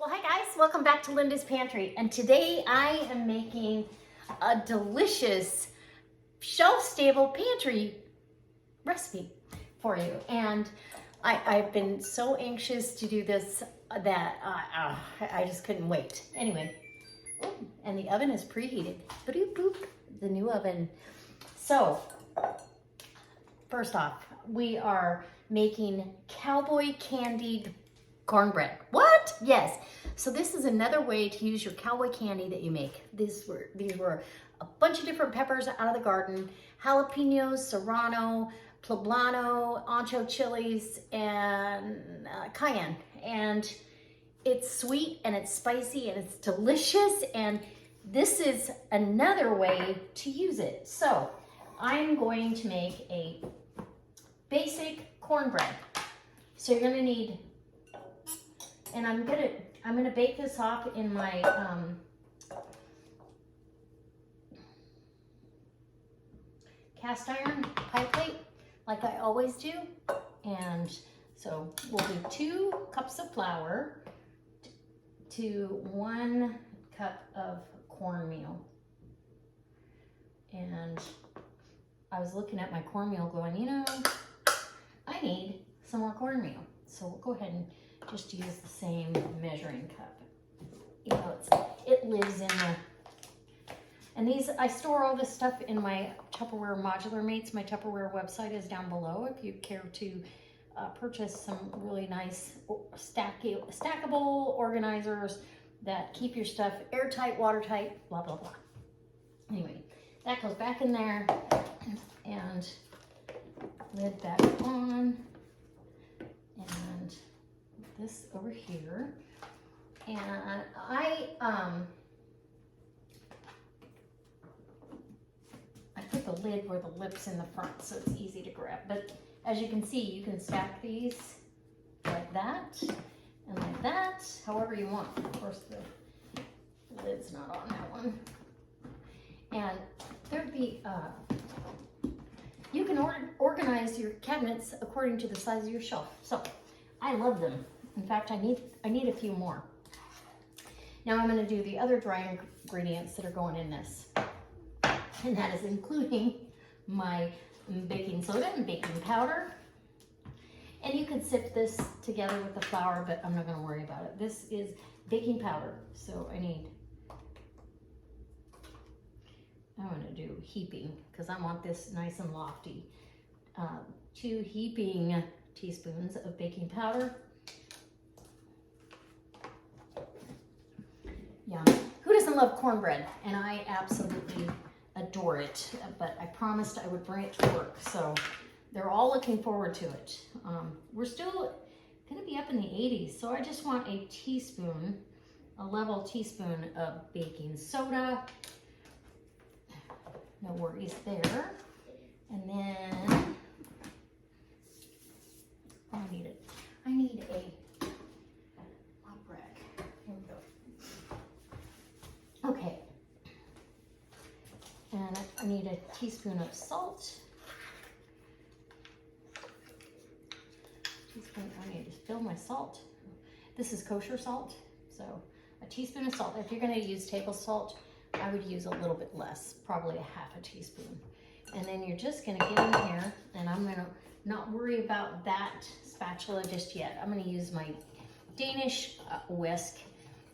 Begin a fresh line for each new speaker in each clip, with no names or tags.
Well, hi guys, welcome back to Linda's Pantry, and today I am making a delicious shelf-stable pantry recipe for you. And I've been so anxious to do this that I just couldn't wait. Anyway, and the oven is preheated. Boop, boop, the new oven. So, first off, we are making Cowboy candied cornbread. What? Yes. So this is another way to use your Cowboy candy that you make. These were a bunch of different peppers out of the garden: jalapenos, serrano, poblano, ancho chilies, and cayenne. And it's sweet and it's spicy and it's delicious. And this is another way to use it. So I'm going to make a basic cornbread. So you're going to need, and I'm gonna bake this off in my cast iron pie plate, like I always do. And so we'll do 2 cups of flour to 1 cup of cornmeal. And I was looking at my cornmeal going, you know, I need some more cornmeal. So we'll go ahead and just use the same measuring cup. You know, it lives in the, and these, I store all this stuff in my Tupperware Modular Mates. My Tupperware website is down below if you care to purchase some really nice stackable organizers that keep your stuff airtight, watertight, blah, blah, blah. Anyway, that goes back in there, and lid back on, and this over here. And I put the lid where the lip's in the front so it's easy to grab. But as you can see, you can stack these like that and like that, however you want. Of course, the lid's not on that one. And there'd be, you can organize your cabinets according to the size of your shelf. So I love them. In fact, I need a few more. Now I'm going to do the other dry ingredients that are going in this. And that is including my baking soda and baking powder. And you can sip this together with the flour, but I'm not going to worry about it. This is baking powder. So I'm going to do heaping because I want this nice and lofty. 2 heaping teaspoons of baking powder. Yeah, who doesn't love cornbread? And I absolutely adore it, but I promised I would bring it to work, so they're all looking forward to it. We're still gonna be up in the 80s, so I just want a teaspoon, a level teaspoon of baking soda. No worries there. And then I need a pop rack. Here we go. Okay, and I need a teaspoon of salt. I need to fill my salt. This is kosher salt, so a teaspoon of salt. If you're going to use table salt, I would use a little bit less, probably a half a teaspoon. And then you're just going to get in here, and I'm going to not worry about that spatula just yet. I'm going to use my Danish Whisk.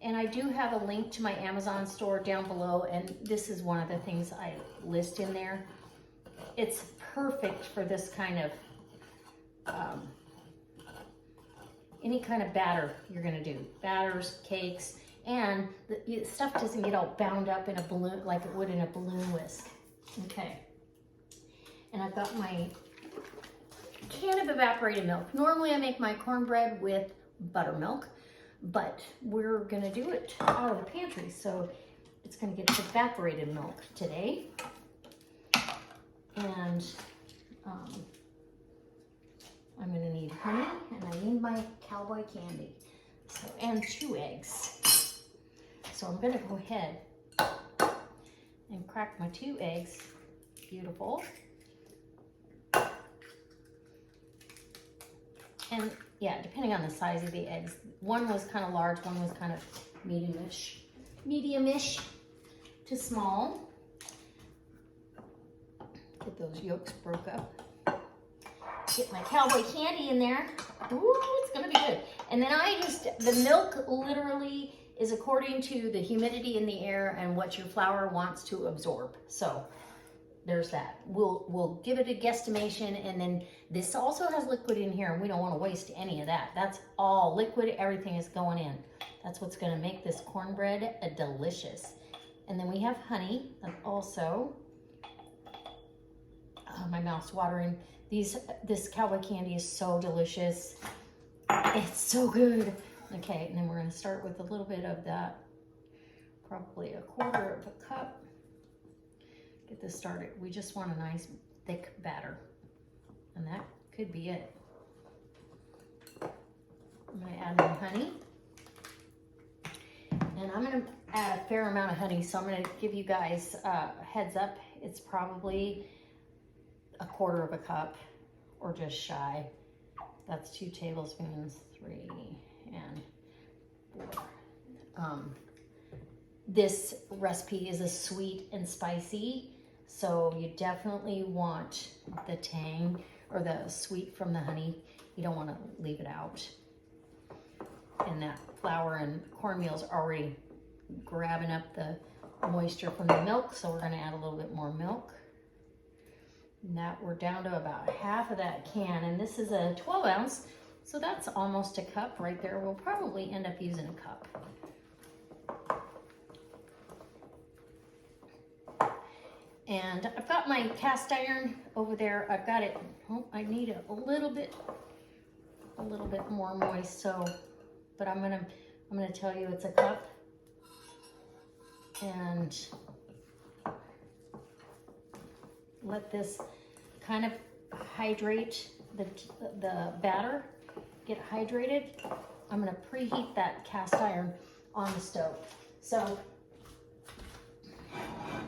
And I do have a link to my Amazon store down below, and this is one of the things I list in there. It's perfect for this kind of, any kind of batter you're gonna do. Batters, cakes, and the stuff doesn't get all bound up in a balloon like it would in a balloon whisk. Okay, and I've got my can of evaporated milk. Normally I make my cornbread with buttermilk, but we're gonna do it out of the pantry, so it's gonna get evaporated milk today. And I'm gonna need honey, and I need my Cowboy candy, so, and 2 eggs. So I'm gonna go ahead and crack my 2 eggs. Beautiful. And yeah, depending on the size of the eggs. One was kind of large, one was kind of medium-ish to small. Get those yolks broke up. Get my Cowboy candy in there. Ooh, it's gonna be good. And then the milk literally is according to the humidity in the air and what your flour wants to absorb. So there's that. We'll give it a guesstimation, and then this also has liquid in here, and we don't want to waste any of that. That's all liquid, everything is going in. That's what's gonna make this cornbread delicious. And then we have honey, and also, oh, my mouth's watering. This Cowboy candy is so delicious. It's so good. Okay, and then we're gonna start with a little bit of that, probably a quarter of a cup. Get this started. We just want a nice thick batter, and that could be it. I'm gonna add my honey, and I'm gonna add a fair amount of honey, so I'm gonna give you guys a heads up. It's probably a quarter of a cup or just shy. That's 2 tablespoons, 3 and 4. This recipe is a sweet and spicy, so you definitely want the tang or the sweet from the honey. You don't want to leave it out. And that flour and cornmeal's already grabbing up the moisture from the milk, so we're going to add a little bit more milk. Now we're down to about half of that can, and this is a 12 ounce, so that's almost a cup right there. We'll probably end up using a cup. And I've got my cast iron over there. I've got it, oh, I need a little bit more moist, so, but I'm gonna tell you it's a cup. And let this kind of hydrate the batter, get hydrated. I'm gonna preheat that cast iron on the stove. So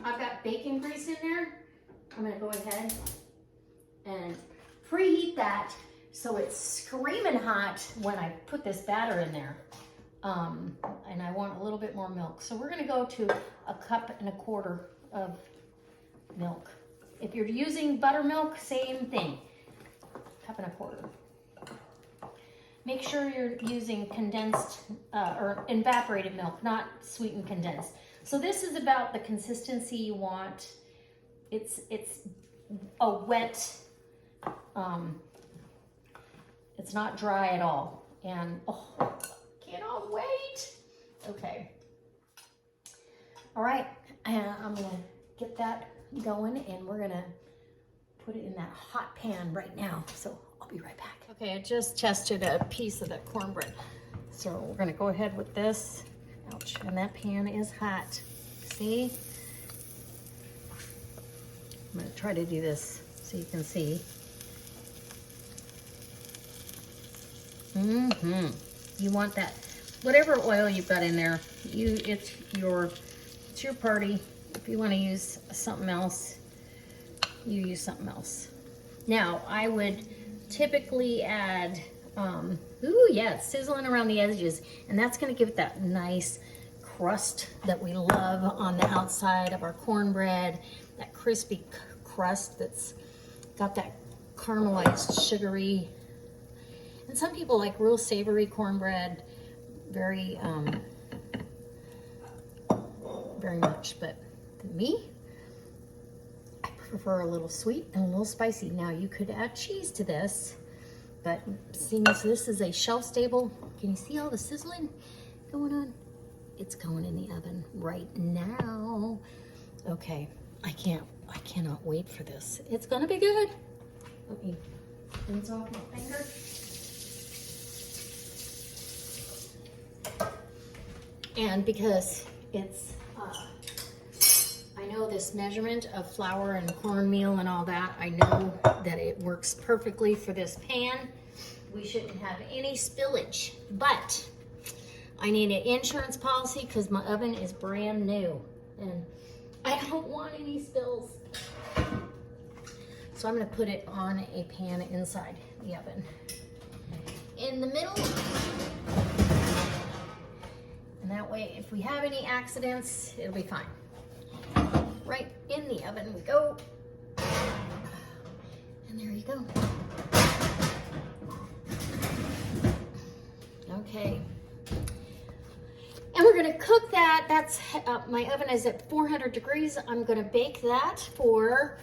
I've got bacon grease in there. I'm gonna go ahead and preheat that so it's screaming hot when I put this batter in there. And I want a little bit more milk. So we're gonna go to 1.25 cups of milk. If you're using buttermilk, same thing, 1.25 cups. Make sure you're using condensed or evaporated milk, not sweetened condensed. So this is about the consistency you want. It's a wet, it's not dry at all. And oh, cannot wait. Okay. All right, I'm gonna get that going, and we're gonna put it in that hot pan right now. So I'll be right back. Okay, I just tested a piece of the cornbread. So we're gonna go ahead with this. Ouch, and that pan is hot. See? I'm gonna try to do this so you can see. You want that, whatever oil you've got in there, it's your party. If you want to use something else, you use something else. Now, I would typically add, ooh, yeah, it's sizzling around the edges, and that's going to give it that nice crust that we love on the outside of our cornbread, that crispy crust that's got that caramelized sugary. And some people like real savory cornbread, very much, but me, I prefer a little sweet and a little spicy. Now you could add cheese to this, but seeing as this is a shelf stable, can you see all the sizzling going on? It's going in the oven right now. Okay, I cannot wait for this. It's gonna be good. Let me rinse off my finger. And because it's, I know this measurement of flour and cornmeal and all that, I know that it works perfectly for this pan. We shouldn't have any spillage, but I need an insurance policy because my oven is brand new and I don't want any spills. So I'm gonna put it on a pan inside the oven. in the middle. And that way, if we have any accidents, it'll be fine. Right in the oven we go. And there you go. Okay. And we're gonna cook that. That's my oven is at 400 degrees. I'm gonna bake that for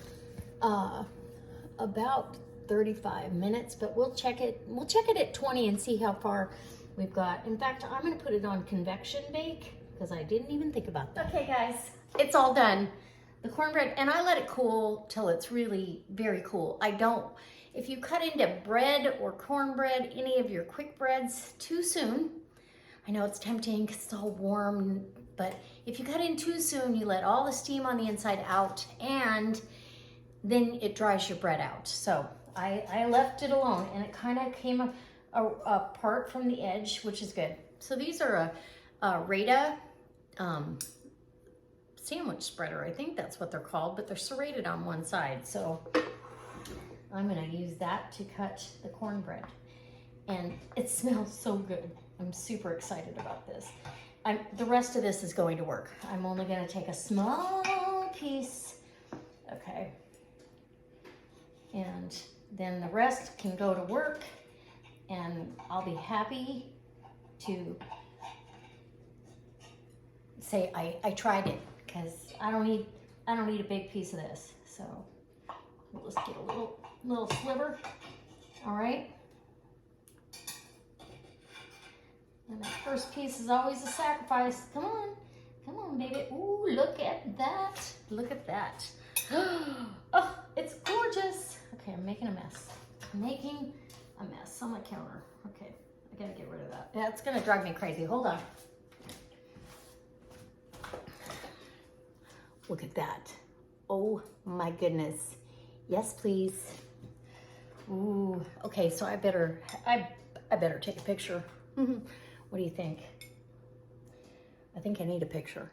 about 35 minutes, but we'll check it. We'll check it at 20 and see how far we've got. In fact, I'm gonna put it on convection bake because I didn't even think about that. Okay guys, it's all done. The cornbread, and I let it cool till it's really very cool. I don't, if you cut into bread or cornbread, any of your quick breads too soon, I know it's tempting because it's all warm, but if you cut in too soon, you let all the steam on the inside out and then it dries your bread out. So I left it alone and it kind of came apart from the edge, which is good. So these are a Rada sandwich spreader. I think that's what they're called, but they're serrated on one side. So I'm gonna use that to cut the cornbread. And it smells so good. I'm super excited about this. The rest of this is going to work. I'm only gonna take a small piece, okay? And then the rest can go to work and I'll be happy to say I tried it, because I don't need a big piece of this. So we'll just get a little sliver. All right. And that first piece is always a sacrifice. Come on, baby. Ooh, look at that. Look at that. Oh, it's gorgeous. Okay, I'm making a mess. I'm making a mess on my counter. Okay, I gotta get rid of that. That's gonna drive me crazy. Hold on. Look at that. Oh my goodness. Yes, please. Ooh, okay, so I better take a picture. What do you think? I think I need a picture.